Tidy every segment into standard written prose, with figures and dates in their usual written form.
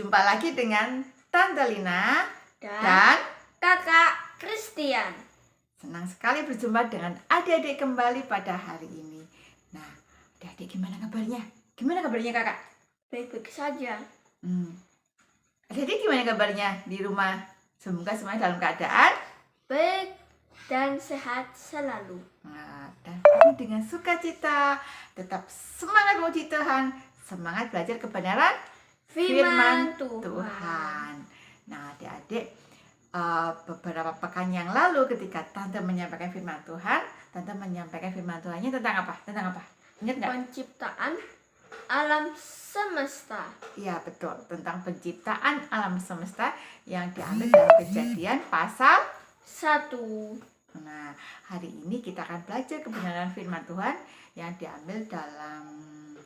Jumpa lagi dengan Tante Lina dan Kakak Christian. Senang sekali berjumpa dengan adik-adik kembali pada hari ini. Nah, adik-adik gimana kabarnya? Gimana kabarnya kakak? Baik-baik saja. Adik-adik gimana kabarnya di rumah? Semoga semuanya dalam keadaan baik dan sehat selalu. Dan penuh dengan sukacita. Tetap semangat memuji Tuhan. Semangat belajar kebenaran Firman Tuhan. Nah, adik-adik, beberapa pekan yang lalu ketika Tante menyampaikan firman Tuhan, Tante menyampaikan firman Tuhannya tentang apa? Ingat nggak? Penciptaan alam semesta. Iya, betul. Tentang penciptaan alam semesta yang diambil dalam Kejadian pasal 1. Nah, hari ini kita akan belajar kebenaran firman Tuhan yang diambil dalam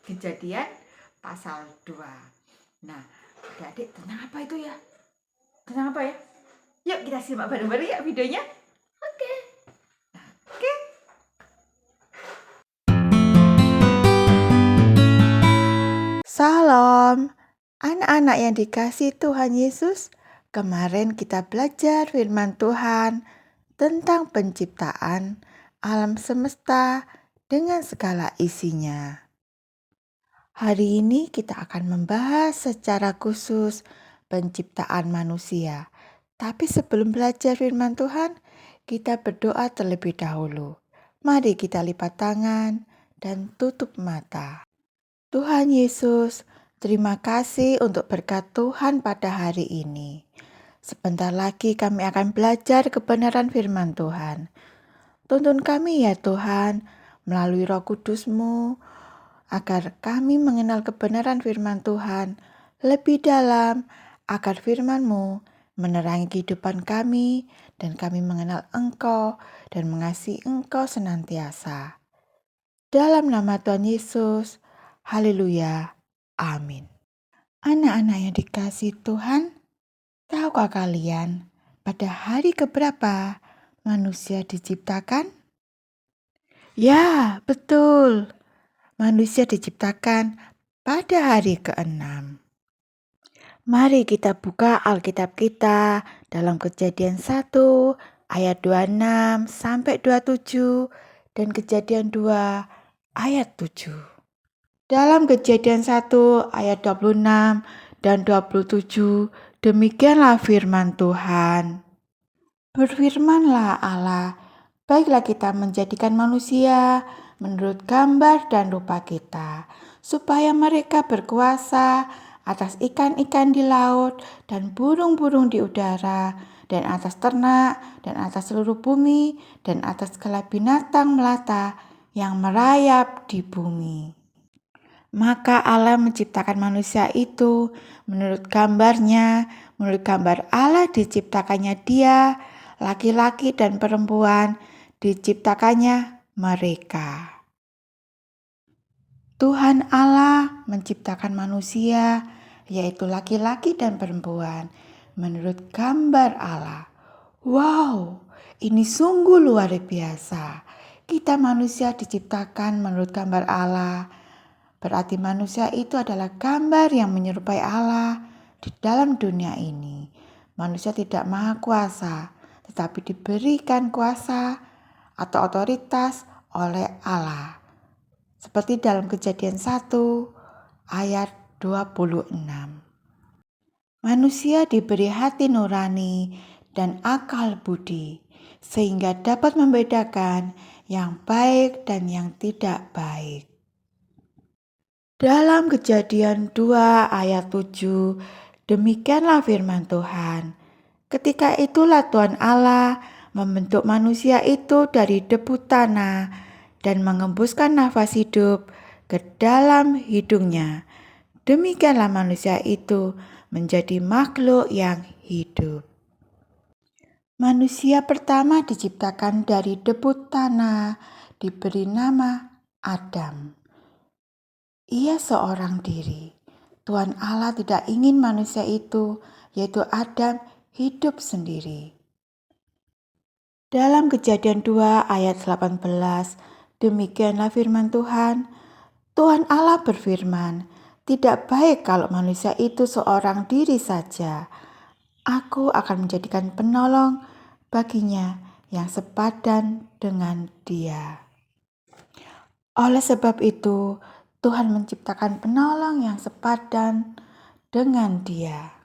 Kejadian pasal 2. Nah, adik-adik, tentang apa itu ya? Tentang apa ya? Yuk kita simak bareng-bareng ya videonya. Oke. Salam, anak-anak yang dikasihi Tuhan Yesus. Kemarin kita belajar firman Tuhan tentang penciptaan alam semesta dengan segala isinya. Hari ini kita akan membahas secara khusus penciptaan manusia. Tapi sebelum belajar firman Tuhan, kita berdoa terlebih dahulu. Mari kita lipat tangan dan tutup mata. Tuhan Yesus, terima kasih untuk berkat Tuhan pada hari ini. Sebentar lagi kami akan belajar kebenaran firman Tuhan. Tuntun kami ya Tuhan, melalui Roh Kudus-Mu, agar kami mengenal kebenaran firman Tuhan lebih dalam, agar firman-Mu menerangi kehidupan kami, dan kami mengenal Engkau dan mengasihi Engkau senantiasa. Dalam nama Tuhan Yesus, haleluya, amin. Anak-anak yang dikasihi Tuhan, tahukah kalian pada hari keberapa manusia diciptakan? Ya, betul. Manusia diciptakan pada hari ke-6. Mari kita buka Alkitab kita dalam Kejadian 1 ayat 26 sampai 27 dan Kejadian 2 ayat 7. Dalam Kejadian 1 ayat 26 dan 27, demikianlah firman Tuhan. Berfirmanlah Allah, baiklah kita menjadikan manusia menurut gambar dan rupa kita, supaya mereka berkuasa atas ikan-ikan di laut dan burung-burung di udara, dan atas ternak, dan atas seluruh bumi, dan atas segala binatang melata yang merayap di bumi. Maka Allah menciptakan manusia itu menurut gambarnya, menurut gambar Allah diciptakannya dia, laki-laki dan perempuan diciptakannya mereka. Tuhan Allah menciptakan manusia, yaitu laki-laki dan perempuan, menurut gambar Allah. Wow, ini sungguh luar biasa. Kita manusia diciptakan menurut gambar Allah. Berarti manusia itu adalah gambar yang menyerupai Allah di dalam dunia ini. Manusia tidak maha kuasa, tetapi diberikan kuasa atau otoritas oleh Allah. Seperti dalam Kejadian 1 ayat 26. Manusia diberi hati nurani dan akal budi, sehingga dapat membedakan yang baik dan yang tidak baik. Dalam Kejadian 2 ayat 7, demikianlah firman Tuhan. Ketika itulah Tuhan Allah membentuk manusia itu dari debu tanah dan mengembuskan nafas hidup ke dalam hidungnya. Demikianlah manusia itu menjadi makhluk yang hidup. Manusia pertama diciptakan dari debu tanah, diberi nama Adam. Ia seorang diri. Tuhan Allah tidak ingin manusia itu, yaitu Adam, hidup sendiri. Dalam Kejadian 2 ayat 18, demikianlah firman Tuhan. Tuhan Allah berfirman, Tidak baik kalau manusia itu seorang diri saja. Aku akan menjadikan penolong baginya yang sepadan dengan dia. Oleh sebab itu, Tuhan menciptakan penolong yang sepadan dengan dia.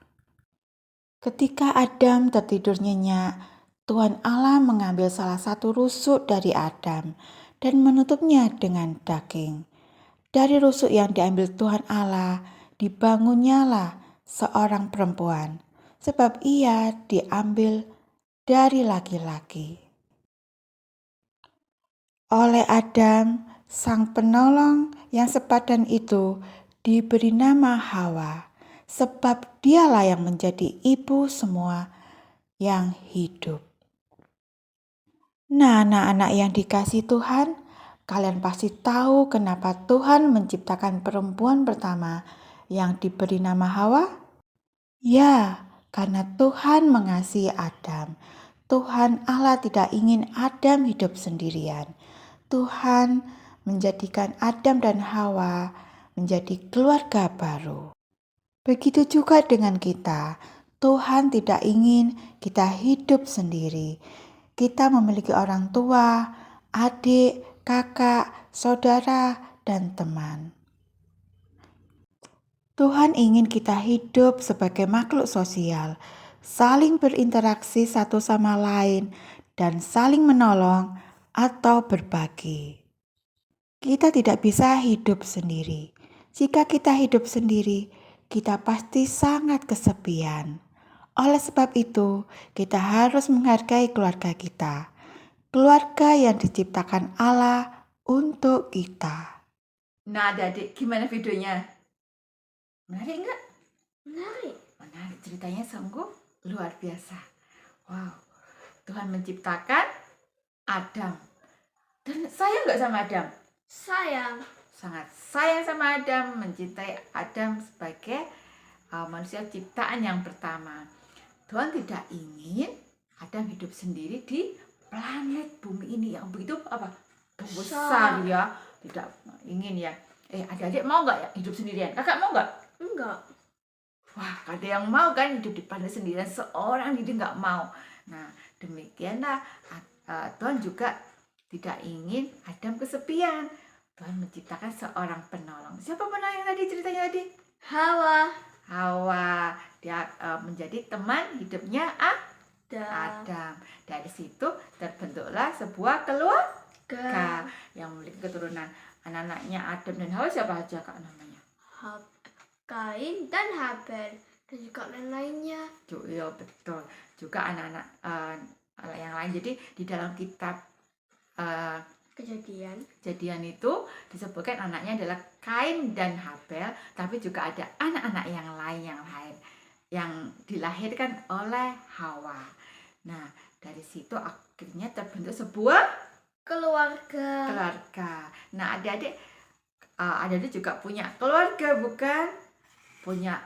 Ketika Adam tertidur nyenyak, Tuhan Allah mengambil salah satu rusuk dari Adam dan menutupnya dengan daging. Dari rusuk yang diambil Tuhan Allah, dibangunnyalah seorang perempuan, sebab ia diambil dari laki-laki. Oleh Adam, sang penolong yang sepadan itu diberi nama Hawa, sebab dialah yang menjadi ibu semua yang hidup. Nah, anak-anak yang dikasihi Tuhan, kalian pasti tahu kenapa Tuhan menciptakan perempuan pertama yang diberi nama Hawa? Ya, karena Tuhan mengasihi Adam. Tuhan Allah tidak ingin Adam hidup sendirian. Tuhan menjadikan Adam dan Hawa menjadi keluarga baru. Begitu juga dengan kita. Tuhan tidak ingin kita hidup sendiri. Kita memiliki orang tua, adik, kakak, saudara, dan teman. Tuhan ingin kita hidup sebagai makhluk sosial, saling berinteraksi satu sama lain, dan saling menolong atau berbagi. Kita tidak bisa hidup sendiri. Jika kita hidup sendiri, kita pasti sangat kesepian. Oleh sebab itu, kita harus menghargai keluarga kita. Keluarga yang diciptakan Allah untuk kita. Nah, adik, gimana videonya? Menarik enggak? Menarik. Menarik, ceritanya sungguh luar biasa. Wow, Tuhan menciptakan Adam. Dan sayang enggak sama Adam? Sayang. Sangat sayang sama Adam, mencintai Adam sebagai manusia ciptaan yang pertama. Tuhan tidak ingin Adam hidup sendiri di planet bumi ini yang begitu besar ya. Tidak ingin ya. Adik-adik mau nggak ya hidup sendirian? Kakak mau nggak? Enggak. Wah, ada yang mau kan hidup di planet sendirian, seorang diri nggak mau. Nah, demikianlah Tuhan juga tidak ingin Adam kesepian. Tuhan menciptakan seorang penolong. Siapa penolong yang tadi ceritanya tadi? Hawa. Dia menjadi teman hidupnya Adam. Dari situ terbentuklah sebuah keluarga yang memiliki keturunan. Anak-anaknya Adam dan Hawa siapa aja kak namanya? Kain dan Habel dan juga lain-lainnya. Iya betul. Juga anak-anak yang lain. Jadi di dalam kitab Kejadian itu disebutkan anaknya adalah Kain dan Habel, tapi juga ada anak-anak yang lain yang dilahirkan oleh Hawa. Nah, dari situ akhirnya terbentuk sebuah keluarga. Nah, adik-adik juga punya keluarga, bukan? Punya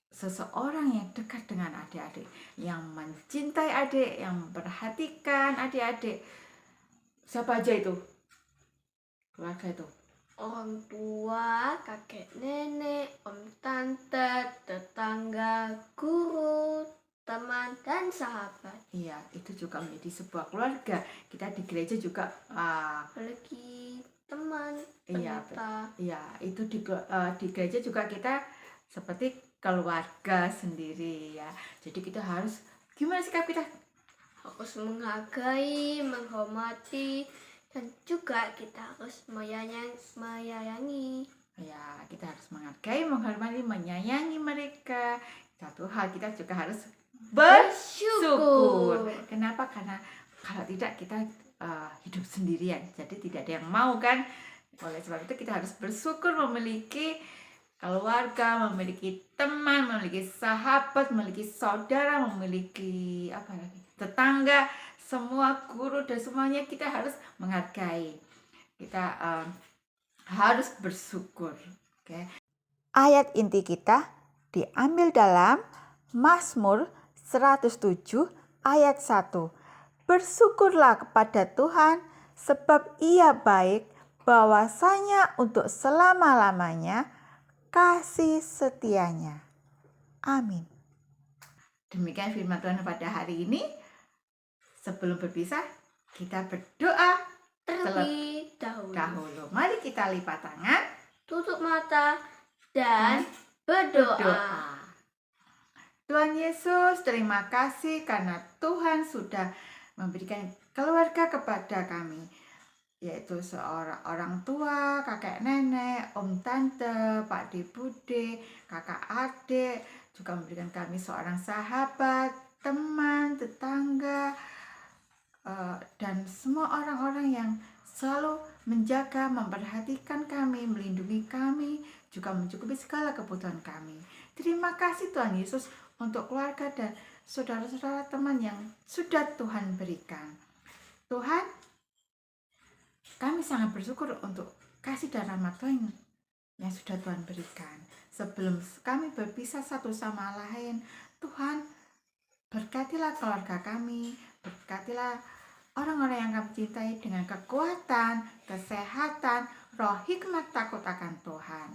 seseorang yang dekat dengan adik-adik, yang mencintai adik, yang memperhatikan adik-adik. Siapa aja itu? Keluarga itu? Orang tua, kakek nenek, om tante, tetangga, guru, teman, dan sahabat. Iya, itu juga menjadi sebuah keluarga. Kita di gereja juga apalagi teman, pendeta. Iya, itu di gereja juga kita seperti keluarga sendiri ya. Jadi kita harus, gimana sikap kita? Harus menghargai, menghormati, dan juga kita harus menyayangi. Ya, kita harus menghargai, menghormati, menyayangi mereka. Satu hal, kita juga harus bersyukur. Kenapa? Karena kalau tidak kita hidup sendirian. Jadi tidak ada yang mau kan. Oleh sebab itu kita harus bersyukur memiliki keluarga, memiliki teman, memiliki sahabat, memiliki saudara, memiliki tetangga, semua guru dan semuanya kita harus menghargai. Kita harus bersyukur. Okay. Ayat inti kita diambil dalam Mazmur 107 ayat 1. Bersyukurlah kepada Tuhan sebab Ia baik, bahwasanya untuk selama-lamanya kasih setianya. Amin. Demikian firman Tuhan pada hari ini. Sebelum berpisah, kita berdoa Terlebih dahulu. Mari kita lipat tangan, tutup mata, dan berdoa. Tuhan Yesus, terima kasih karena Tuhan sudah memberikan keluarga kepada kami, yaitu seorang orang tua, kakek nenek, om tante, pak de bude, kakak adik, juga memberikan kami seorang sahabat, teman, tetangga, dan semua orang-orang yang selalu menjaga, memperhatikan kami, melindungi kami, juga mencukupi segala kebutuhan kami. Terima kasih Tuhan Yesus untuk keluarga dan saudara-saudara teman yang sudah Tuhan berikan. Tuhan, kami sangat bersyukur untuk kasih dan rahmat Tuhan yang sudah Tuhan berikan. Sebelum kami berpisah satu sama lain, Tuhan berkatilah keluarga kami, berkatilah orang-orang yang kami cintai dengan kekuatan, kesehatan, roh hikmat takut akan Tuhan.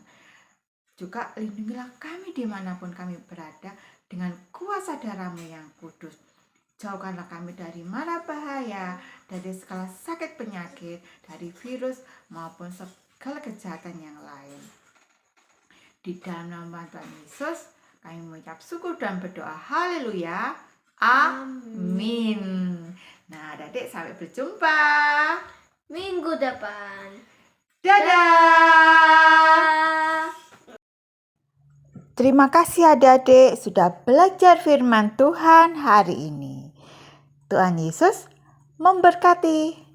Juga lindungilah kami dimanapun kami berada dengan kuasa darah-Mu yang kudus. Jauhkanlah kami dari mara bahaya, dari segala sakit penyakit, dari virus maupun segala kejahatan yang lain. Di dalam nama Tuhan Yesus, kami mengucap syukur dan berdoa. Haleluya. Amin. Nah, adik-adik, sampai berjumpa minggu depan. Dadah. Terima kasih adik-adik sudah belajar firman Tuhan hari ini. Tuhan Yesus memberkati.